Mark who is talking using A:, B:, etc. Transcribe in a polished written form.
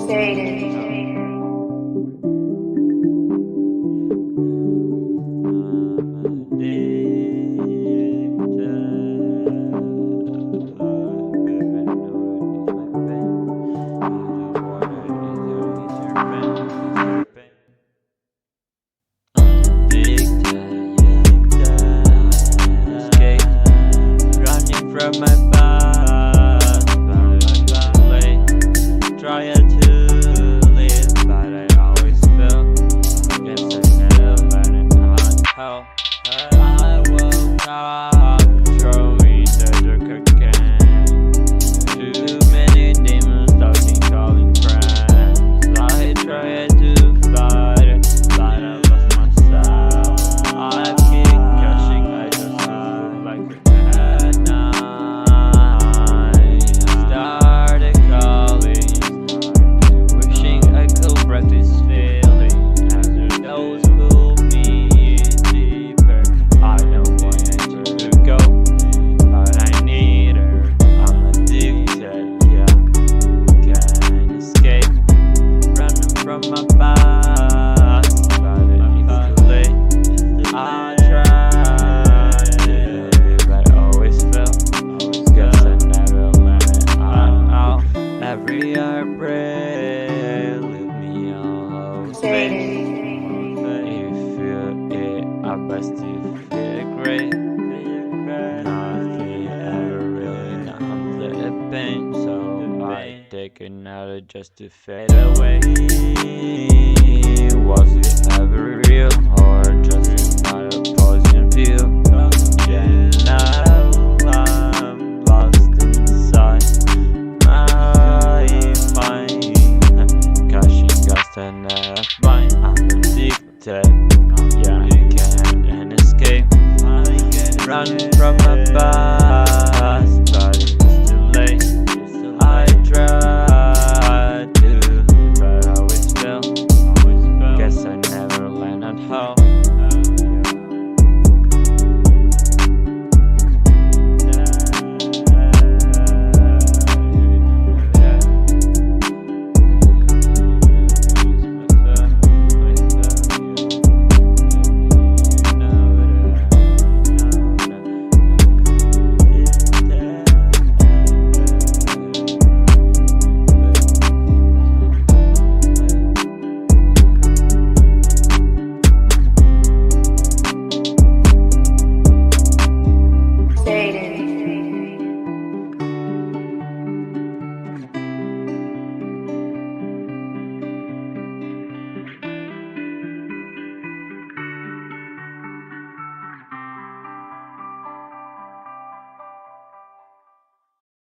A: From my past, but it's too late. Trying to live, but I always fail. Guess I never learned how. I woke up, throwing the dark again. Too many demons talking, calling friends. I tried to fight it, but I lost myself. I keep crashing, I just feel like a cat now. From my past, but it's too late. I tried to live, but I always fail. Guess I never learned how. Every heartbreak leave me alone. If you it, I best you feel great. Nothing ever really numbs the pain, so I take another just to fade away. Was it ever real or